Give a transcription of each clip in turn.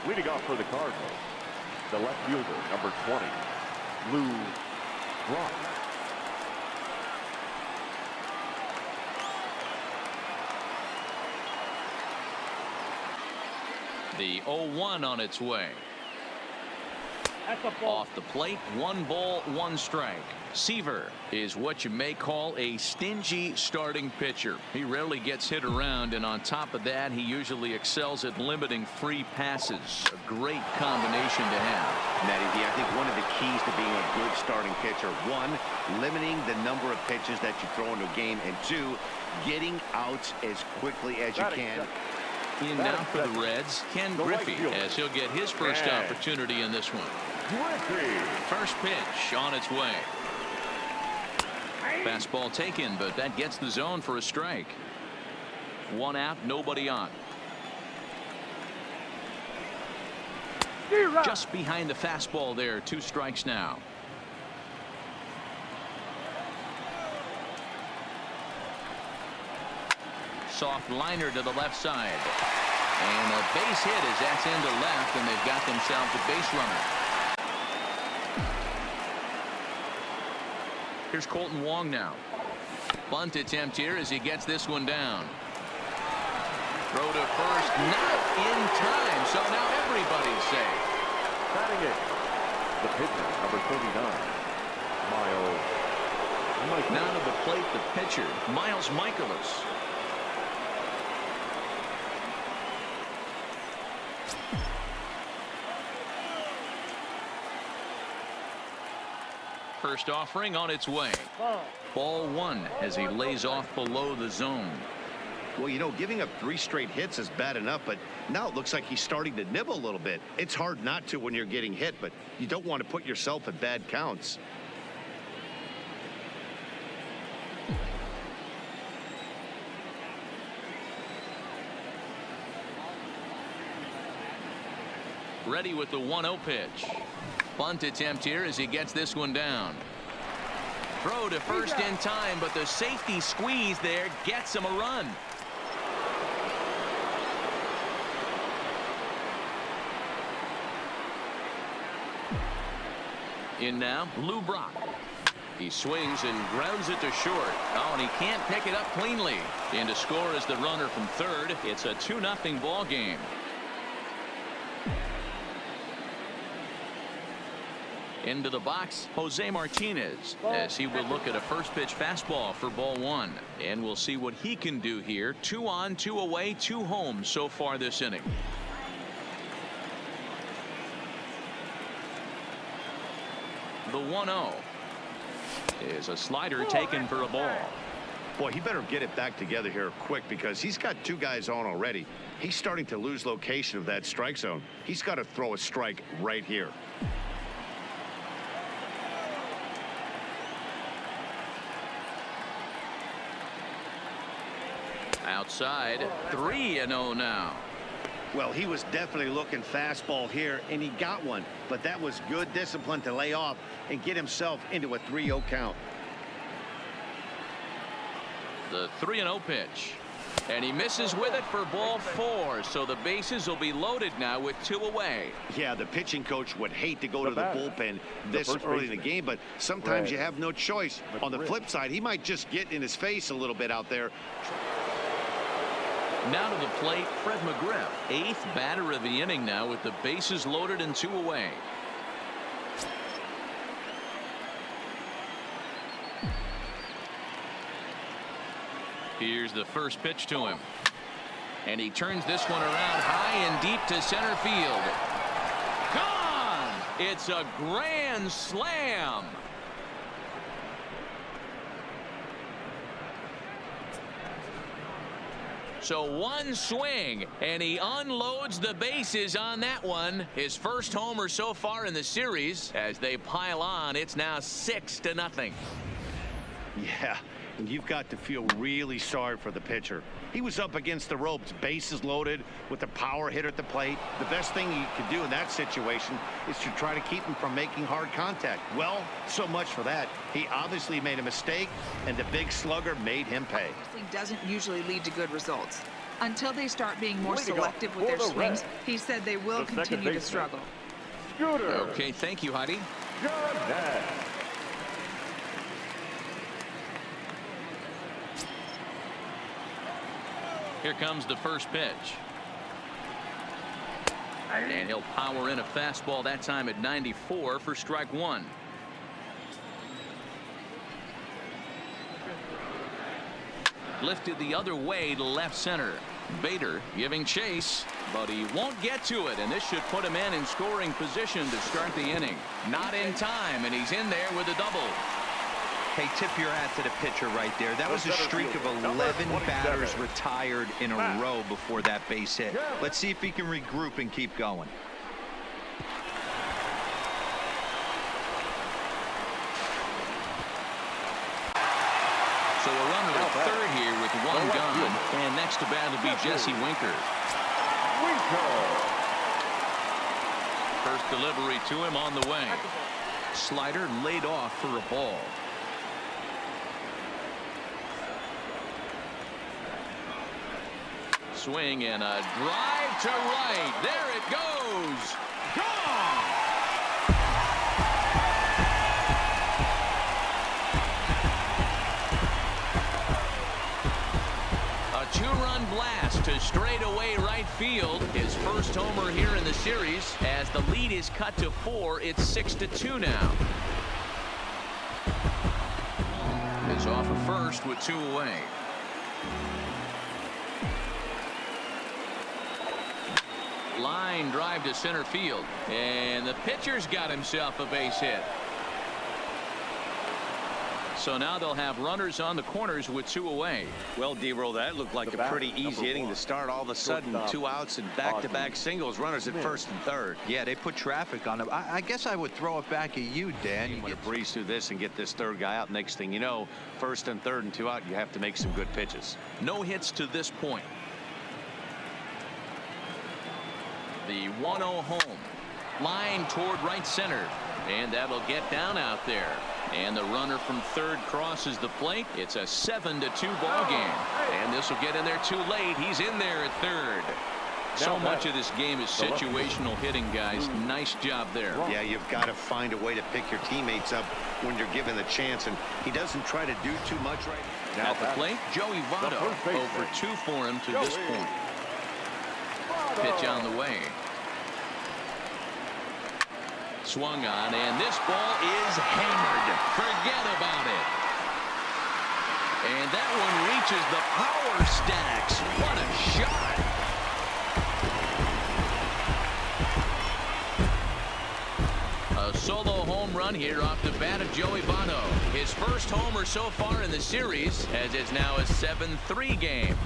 Leading off for the Cardinals, the left fielder, number 20, Lou Brock. The 0-1 on its way. Off the plate, 1 ball, 1 strike. Seaver is what you may call a stingy starting pitcher. He rarely gets hit around, and on top of that, he usually excels at limiting free passes. A great combination to have. Matty, I think one of the keys to being a good starting pitcher, 1, limiting the number of pitches that you throw into a game, and 2, getting outs as quickly as you can. In now for the Reds, Ken Griffey, as he'll get his first opportunity in this one. First pitch on its way. Fastball taken, but that gets the zone for a strike. 1 out, nobody on. Just behind the fastball there, 2 strikes now. Soft liner to the left side. And a base hit as that's into left, and they've got themselves a base runner. Here's Colton Wong now. Bunt attempt here as he gets this one down. Throw to first, not in time, so now everybody's safe. Batting it, the pitcher, number 39, Miles Michaelis. Now to the plate, the pitcher, Miles Michaelis. First offering on its way. Ball 1 as he lays off below the zone. Well, you know, giving up 3 straight hits is bad enough, but now it looks like he's starting to nibble a little bit. It's hard not to when you're getting hit, but you don't want to put yourself at bad counts. Ready with the 1-0 pitch. Bunt attempt here as he gets this one down. Throw to first in time, but the safety squeeze there gets him a run. In now, Lou Brock. He swings and grounds it to short. Oh, and he can't pick it up cleanly. In to score is the runner from third. It's a 2-0 ball game. Into the box, Jose Martinez, as he will look at a first pitch fastball for ball 1. And we'll see what he can do here. 2 on, 2 away, 2 home so far this inning. The 1-0 is a slider taken for a ball. Boy, he better get it back together here quick because he's got 2 guys on already. He's starting to lose location of that strike zone. He's got to throw a strike right here. Outside, 3-0 now. Well, he was definitely looking fastball here, and he got one. But that was good discipline to lay off and get himself into a 3-0 count. The 3-0 pitch. And he misses with it for ball 4. So the bases will be loaded now with 2 away. Yeah, the pitching coach would hate to go to the bullpen this early in the game, but sometimes you have no choice. On the flip side, he might just get in his face a little bit out there. Now to the plate, Fred McGriff, 8th batter of the inning now with the bases loaded and 2 away. Here's the first pitch to him. And he turns this one around high and deep to center field. Gone! It's a grand slam. So 1 swing, and he unloads the bases on that one. His first homer so far in the series. As they pile on, it's now 6-0. Yeah, and you've got to feel really sorry for the pitcher. He was up against the ropes, bases loaded with a power hitter at the plate. The best thing you could do in that situation is to try to keep him from making hard contact. Well, so much for that. He obviously made a mistake, and the big slugger made him pay. Doesn't usually lead to good results. Until they start being more Leading off selective with for their the swings, Reds, he said they will the second continue to baseman, struggle. Scooter. Okay, thank you, Heidi. Garnett. Here comes the first pitch. And he'll power in a fastball, that time at 94 for strike one. Lifted the other way to left center. Bader giving chase, but he won't get to it, and this should put him in scoring position to start the inning. Not in time, and he's in there with a double. Hey, tip your hat to the pitcher right there. That was a streak of 11 batters retired in a row before that base hit. Let's see if he can regroup and keep going. So a runner at third here with one gone, and next to bat will be Jesse Winker. First delivery to him on the way. Slider laid off for a ball. Swing and a drive to right. There it goes. Gone. A two-run blast to straightaway right field. His first homer here in the series. As the lead is cut to 4, it's 6-2 now. It's off of first with 2 away. Line drive to center field, and the pitcher's got himself a base hit. So now they'll have runners on the corners with 2 away. Well, D-Roll, that looked like a pretty easy inning to start. All of a sudden, 2 outs and back-to-back singles, runners at first and third. Yeah, they put traffic on him. I guess I would throw it back at you, Dan. You want to breeze through this and get this third guy out. Next thing you know, first and third and 2 out, you have to make some good pitches. No hits to this point. The 1-0 home. Line toward right center. And that'll get down out there. And the runner from third crosses the plate. It's a 7-2 ball game. And this will get in there too late. He's in there at third. So much of this game is situational hitting, guys. Nice job there. Yeah, you've got to find a way to pick your teammates up when you're given the chance. And he doesn't try to do too much right now. At the plate, Joey Votto. 0-for-2 for him to this point. Pitch on the way. Swung on, and this ball is hammered. Forget about it. And that one reaches the power stacks. What a shot. A solo home run here off the bat of Joey Votto. His first homer so far in the series, as it's now a 7-3 game.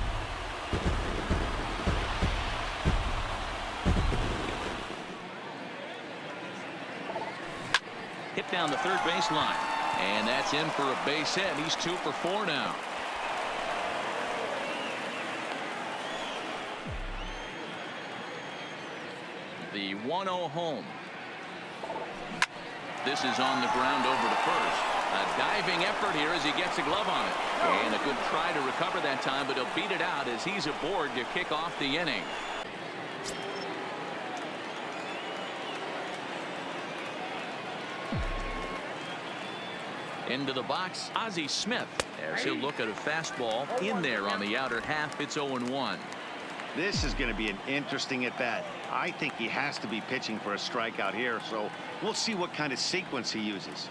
Hit down the third baseline, and that's in for a base hit. He's 2 for 4 now. The 1-0 home. This is on the ground over to first. A diving effort here as he gets a glove on it. And a good try to recover that time, but he'll beat it out as he's aboard to kick off the inning. Into the box, Ozzie Smith, as he'll look at a fastball in there on the outer half. It's 0-1. This is going to be an interesting at-bat. I think he has to be pitching for a strikeout here, so we'll see what kind of sequence he uses.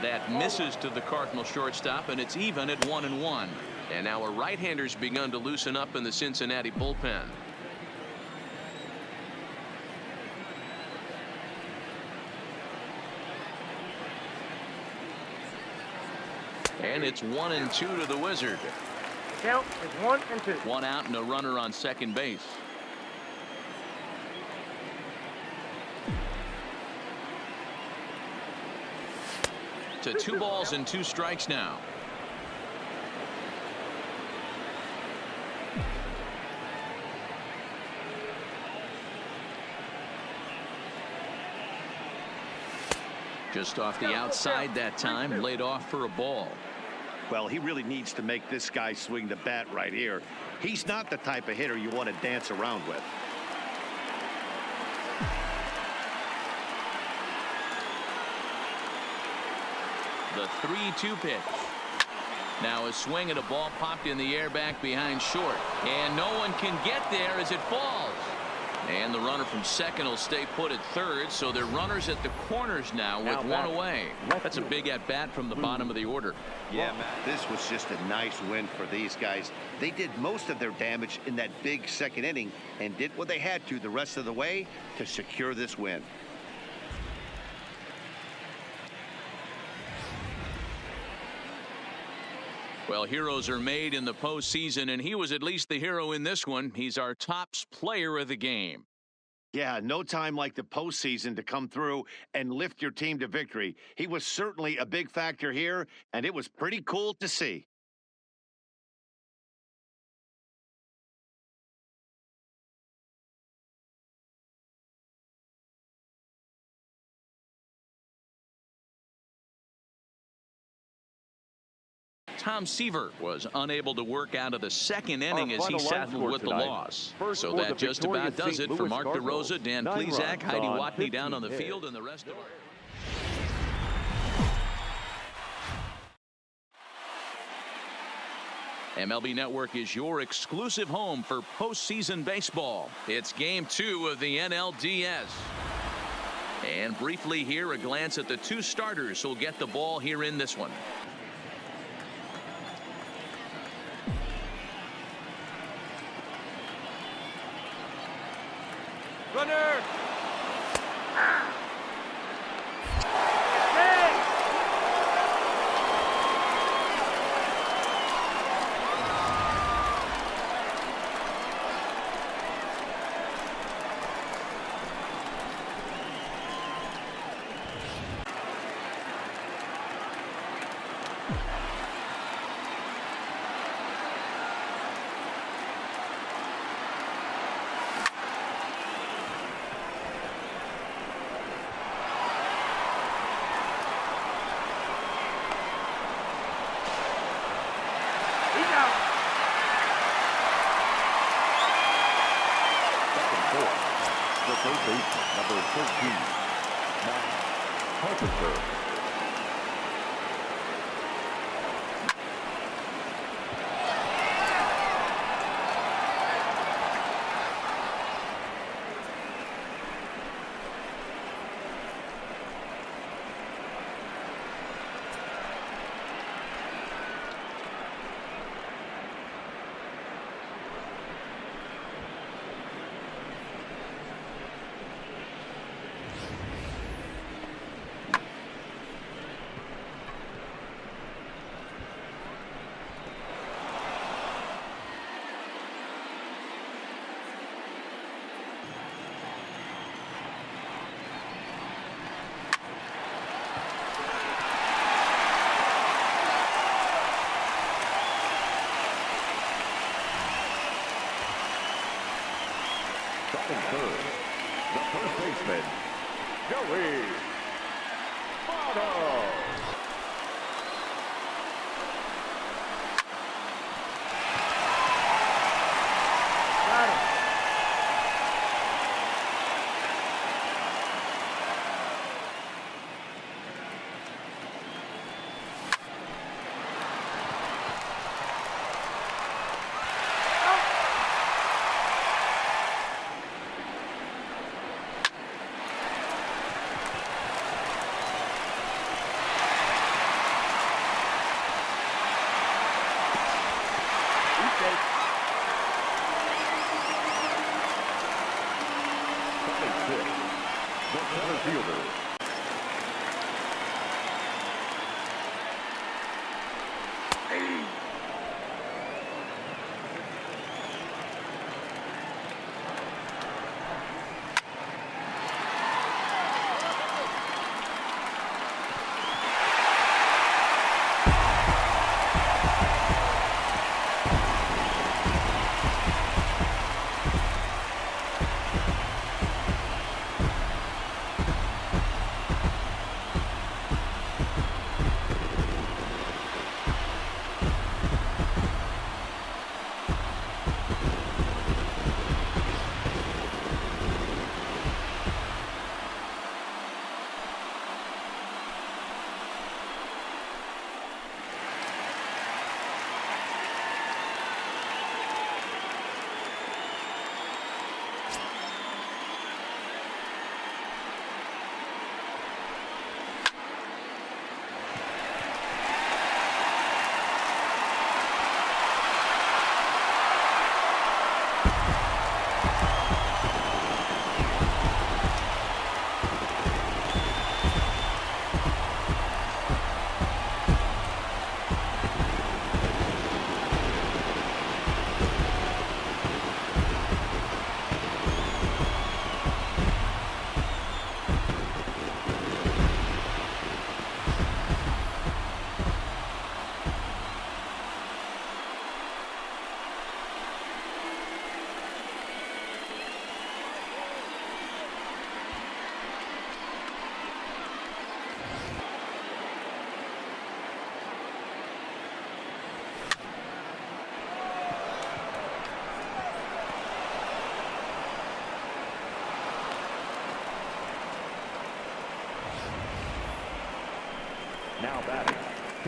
That misses to the Cardinal shortstop, and it's even at 1-1. And now a right-hander's begun to loosen up in the Cincinnati bullpen. And it's 1-2 to the Wizard. Count is 1-2. 1 out and a runner on second base. To 2 balls and 2 strikes now. Just off the outside that time, laid off for a ball. Well, he really needs to make this guy swing the bat right here. He's not the type of hitter you want to dance around with. The 3-2 pitch. Now a swing at a ball popped in the air back behind short. And no one can get there as it falls. And the runner from second will stay put at third. So they're runners at the corners now with one away. That's a big at-bat from the bottom of the order. Yeah, Matt, this was just a nice win for these guys. They did most of their damage in that big second inning and did what they had to the rest of the way to secure this win. Well, heroes are made in the postseason, and he was at least the hero in this one. He's our top player of the game. Yeah, no time like the postseason to come through and lift your team to victory. He was certainly a big factor here, and it was pretty cool to see. Tom Seaver was unable to work out of the second inning as he settled with the loss. So that just about does it for Mark DeRosa, Dan Plesac, Heidi Watney down on the field, and the rest of our MLB Network is your exclusive home for postseason baseball. It's Game 2 of the NLDS. And briefly here, a glance at the two starters who'll get the ball here in this one. Runner! Third baseman, number 13, Matt Carpenter. Batting third, the first baseman, Joey Votto. Got him. The center fielder,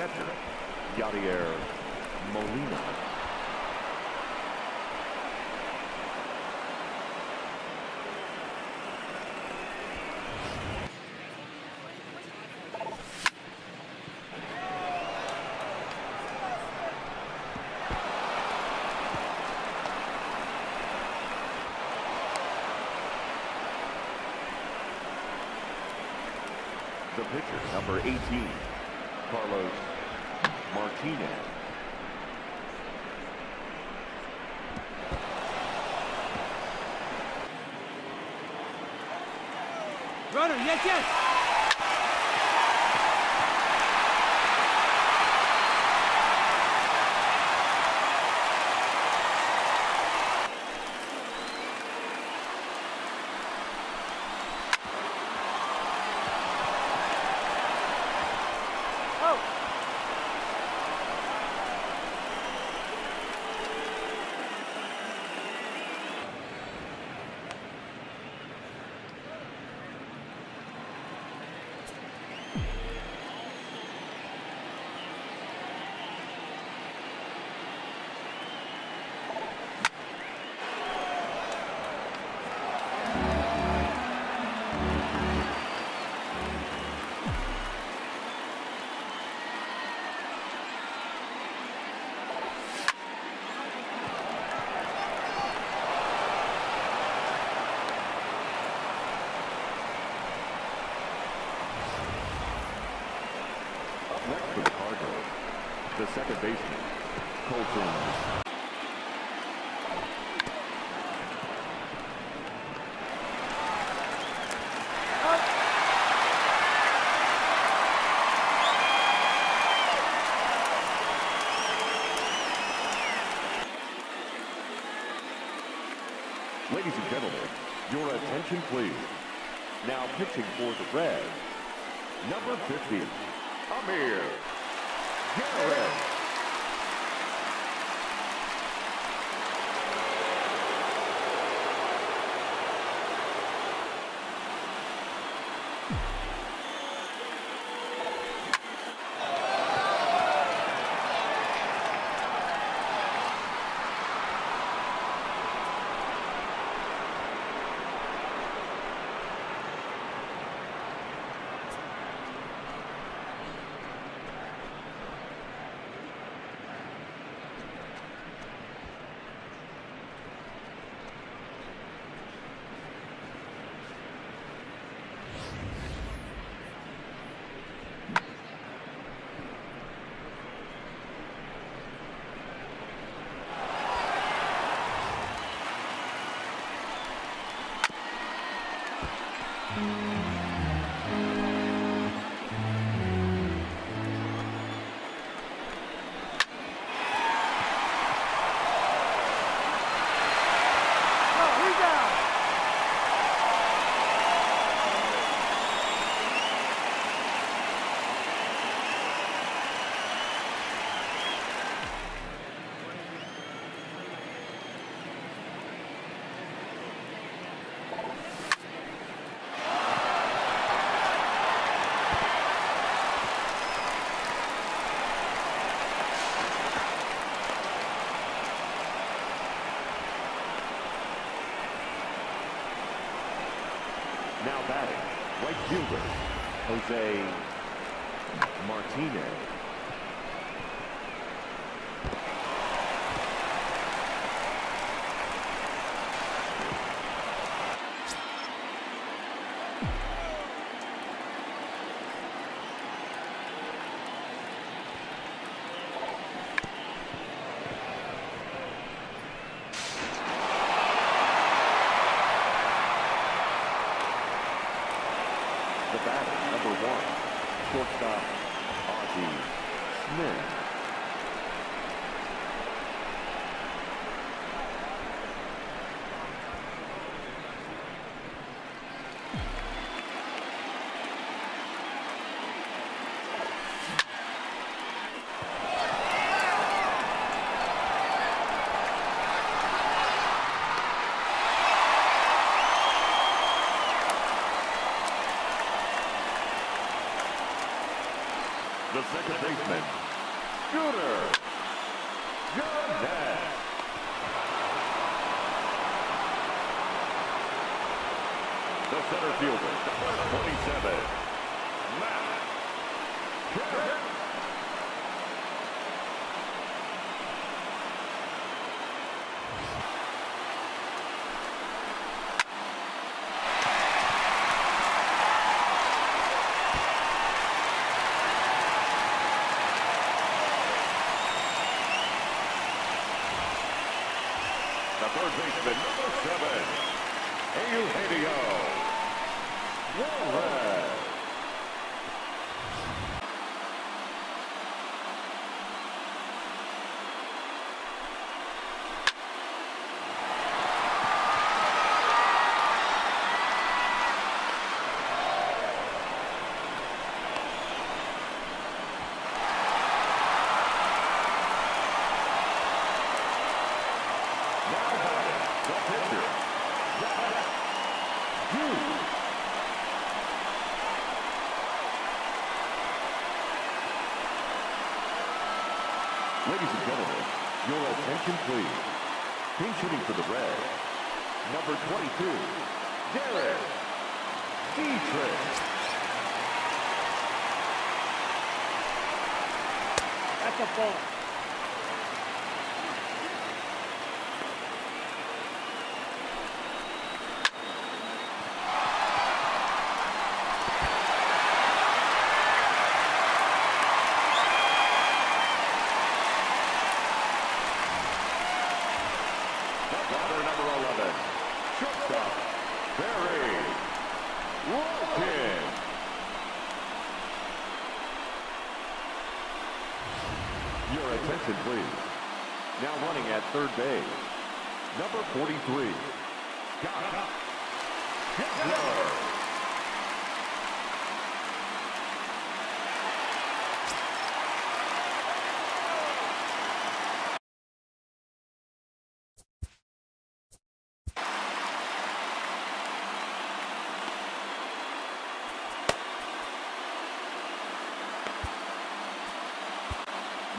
catcher, Yadier Molina. The pitcher, number 18, Carlos Martinez. Runner, yes, yes. Next for the Cardinals, the second baseman, Colton. Ladies and gentlemen, your attention please. Now pitching for the Reds, number 50, Amir Galarius. Now batting, right fielder, Jose Martinez. The batter, number 1, shortstop, Ozzie Smith. The second baseman, Net. The center fielder, number 27, McGriff. The third baseman, number 7, Eugenio Suarez. Ladies and gentlemen, your attention please. Pinch hitting for the Reds, number 22, Galarius. That's a ball. Larkin. Your attention, please. Now running at third base, number 43, Galarius.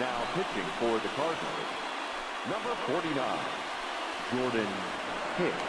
Now pitching for the Cardinals, number 49, Jordan Hicks.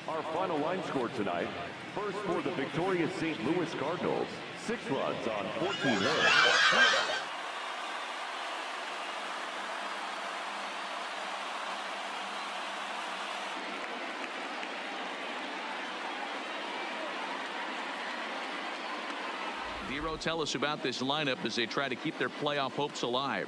Our final line score tonight. First for the victorious St. Louis Cardinals. 6 runs on 14 hits. Dero, tell us about this lineup as they try to keep their playoff hopes alive.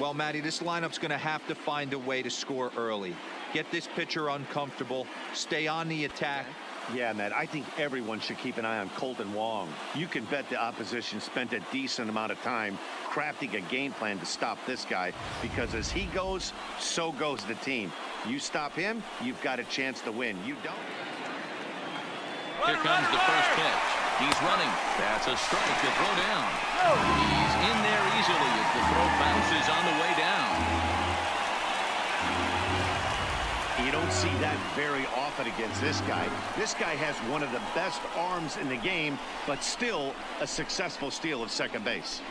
Well, Matty, this lineup's going to have to find a way to score early. Get this pitcher uncomfortable. Stay on the attack. Yeah, Matt, I think everyone should keep an eye on Colton Wong. You can bet the opposition spent a decent amount of time crafting a game plan to stop this guy, because as he goes, so goes the team. You stop him, you've got a chance to win. You don't. Here comes the first pitch. He's running. That's a strike to throw down. He's in there easily as the throw bounces on the way down. You don't see that very often against this guy. This guy has one of the best arms in the game, but still a successful steal of second base.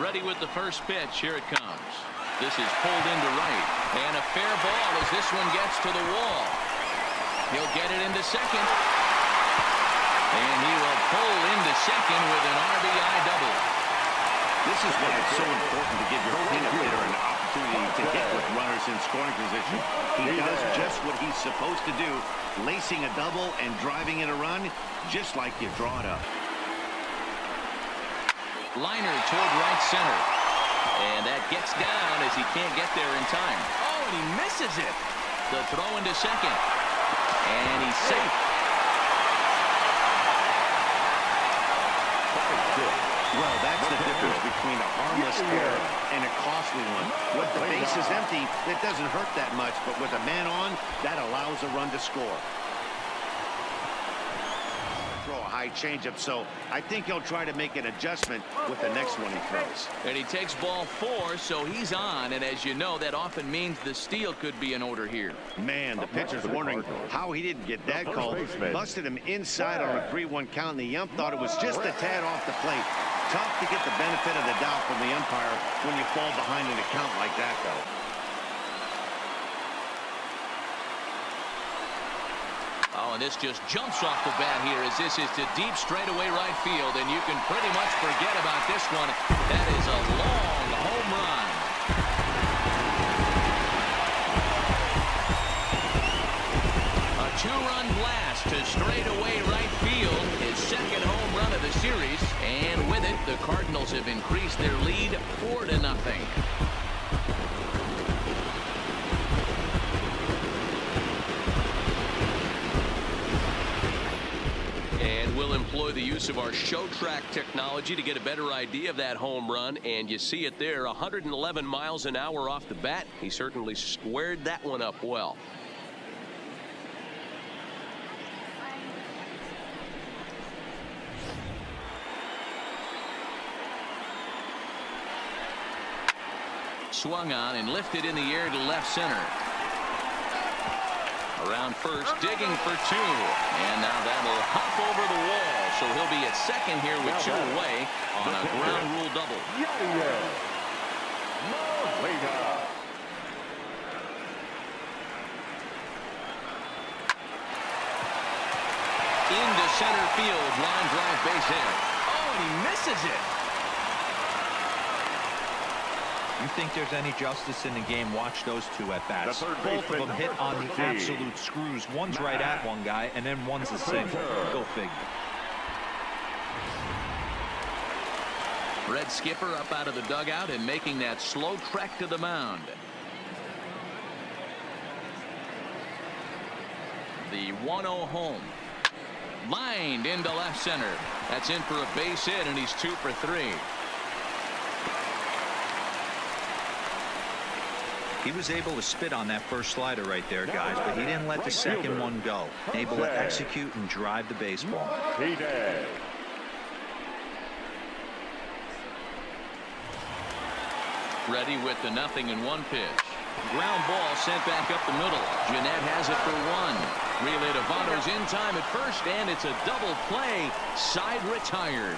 Ready with the first pitch. Here it comes. This is pulled into right. And a fair ball as this one gets to the wall. He'll get it into second. And he will pull into second with an RBI double. This is why it's so important to give your cleanup hitter an opportunity to hit with runners in scoring position. He does just what he's supposed to do, lacing a double and driving in a run, just like you draw it up. Liner toward right center. And that gets down as he can't get there in time. Oh, and he misses it. The throw into second. And he's safe. Well, that's the difference between a harmless error and a costly one. With the base is empty, it doesn't hurt that much, but with a man on, that allows a run to score. Throw a high changeup, so I think he'll try to make an adjustment with the next one he throws. And he takes ball 4, so he's on. And as you know, that often means the steal could be in order here. Man, the pitcher's wondering how he didn't get that call. Busted him inside on a 3-1 count, and the ump thought it was just a tad off the plate. Tough to get the benefit of the doubt from the umpire when you fall behind in a count like that, though. Oh, and this just jumps off the bat here as this is to deep straightaway right field, and you can pretty much forget about this one. That is a long home run. A 2-run blast to straightaway right field, his second home run of the series, and with it, the Cardinals have increased their lead 4-0. We'll employ the use of our show track technology to get a better idea of that home run, and you see it there, 111 miles an hour off the bat. He certainly squared that one up well. Swung on and lifted in the air to left center. Around first, digging for 2. And now that'll hop over the wall. So he'll be at second here with 2 away on a ground rule double. Into center field, line drive base hit. Oh, and he misses it. You think there's any justice in the game? Watch those 2 at bats. Both of them hit on the absolute screws. One's right at one guy, and then one's a single. Go figure. Red Skipper up out of the dugout and making that slow trek to the mound. The 1-0 home. Lined into left center. That's in for a base hit, and he's 2 for 3. He was able to spit on that first slider right there, guys, but he didn't let the second one go. Able to execute and drive the baseball. Ready with the 0-1 pitch. Ground ball sent back up the middle. Jeanette has it for 1. Relay to Votto's in time at first, and it's a double play. Side retired.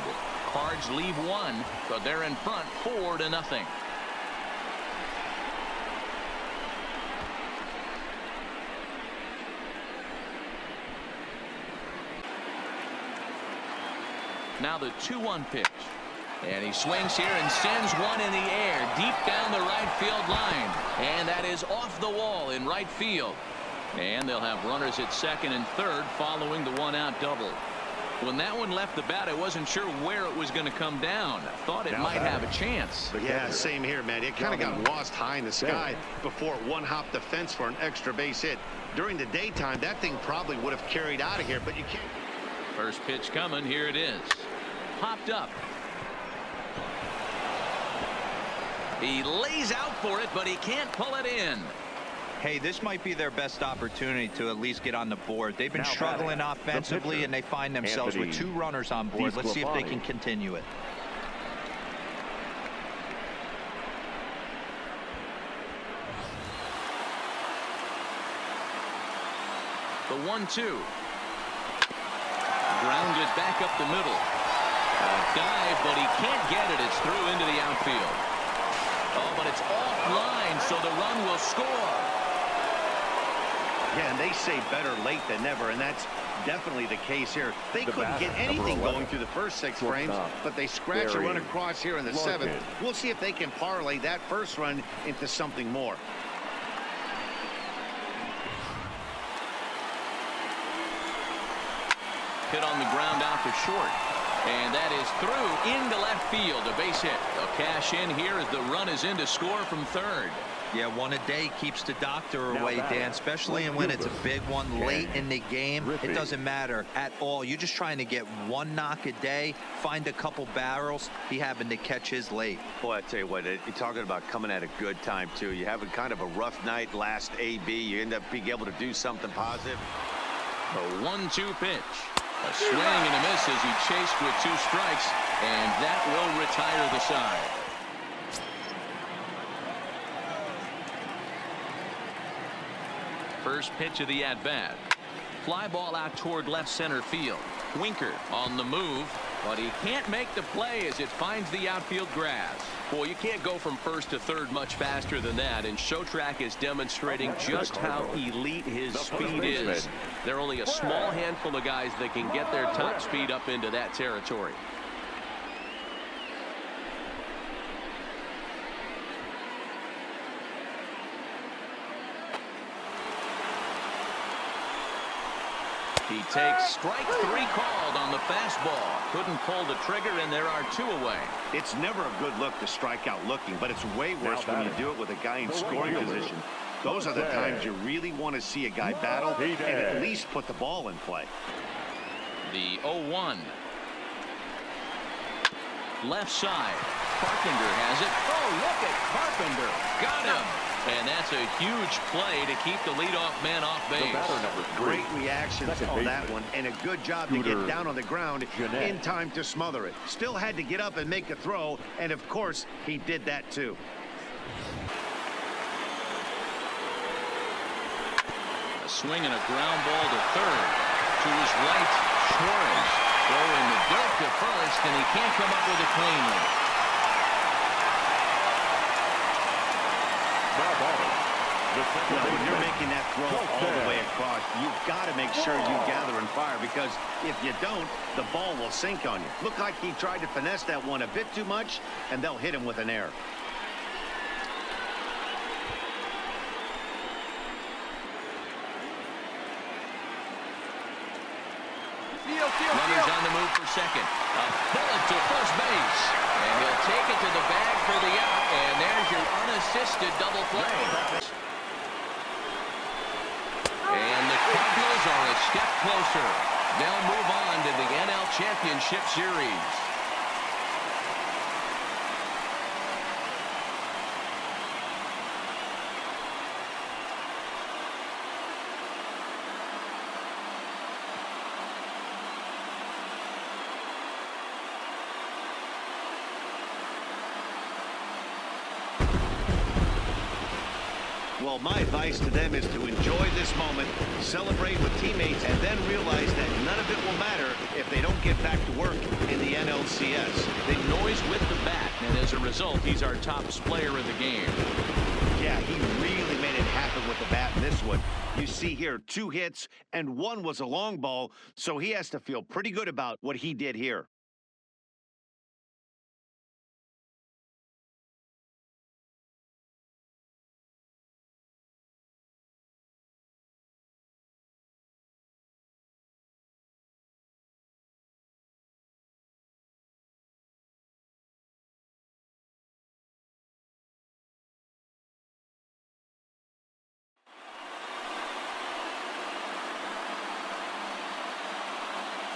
Cards leave 1, but they're in front 4-0. Now the 2-1 pitch. And he swings here and sends one in the air deep down the right field line. And that is off the wall in right field. And they'll have runners at second and third following the 1-out double. When that one left the bat, I wasn't sure where it was going to come down. I thought it might have a chance. Yeah, same here, man. It kind of got lost high in the sky before it one-hopped the fence for an extra base hit. During the daytime, that thing probably would have carried out of here, but you can't. First pitch coming. Here it is. Popped up. He lays out for it, but he can't pull it in. Hey, this might be their best opportunity to at least get on the board. They've been struggling offensively, and they find themselves with 2 runners on board. Let's see if they can continue it. The 1-2. Grounded back up the middle. A dive, but he can't get it. It's through into the outfield. Oh, but it's offline, so the run will score. Yeah, and they say better late than never, and that's definitely the case here. They couldn't get anything going through the first 6 frames, but they scratch a run across here in the 7th. We'll see if they can parlay that first run into something more. Hit on the ground out to short. And that is through into left field. A base hit. They'll cash in here as the run is in to score from third. Yeah, one a day keeps the doctor away, Dan, especially when it's a big one late in the game. It doesn't matter at all. You're just trying to get 1 knock a day, find a couple barrels. He happened to catch his late. Boy, I tell you what, you're talking about coming at a good time, too. You have a kind of a rough night last AB. You end up being able to do something positive. The 1-2 pitch. A swing and a miss as he chased with 2 strikes, and that will retire the side. First pitch of the at-bat. Fly ball out toward left center field. Winker on the move, but he can't make the play as it finds the outfield grass. Boy, you can't go from first to third much faster than that, and Showtrack is demonstrating just how elite his speed is. There are only a small handful of guys that can get their top speed up into that territory. He takes strike 3 called on the fastball. Couldn't pull the trigger, and there are 2 away. It's never a good look to strike out looking, but it's way worse when you do it with a guy in scoring position. Those are the times you really want to see a guy battle and at least put the ball in play. The 0-1. Left side. Carpenter has it. Oh, look at Carpenter. Got him. And that's a huge play to keep the leadoff man off base. Great reactions on that one, and a good job to get down on the ground in time to smother it. Still had to get up and make a throw, and of course, he did that too. A swing and a ground ball to third. To his right, Suarez. Throwing the dirt to first, and he can't come up with it cleanly. Now, when you're making that throw all the way across, you've got to make sure you gather and fire, because if you don't, the ball will sink on you. Looked like he tried to finesse that one a bit too much, and they'll hit him with an error. Runners on the move for second. A bullet to first base. And he'll take it to the bag for the out. And there's your unassisted double play. And the Cardinals are a step closer. They'll move on to the NL Championship Series. Well, my advice to them is to enjoy this moment, celebrate with teammates, and then realize that none of it will matter if they don't get back to work in the NLCS. Big noise with the bat, and as a result, he's our top player in the game. Yeah, he really made it happen with the bat in this one. You see here, 2 hits, and 1 was a long ball, so he has to feel pretty good about what he did here.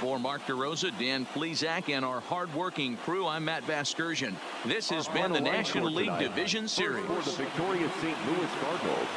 For Mark DeRosa, Dan Plesac, and our hard-working crew, I'm Matt Vasgersian. This has been the National League Division Series. For the victorious St. Louis Cardinals.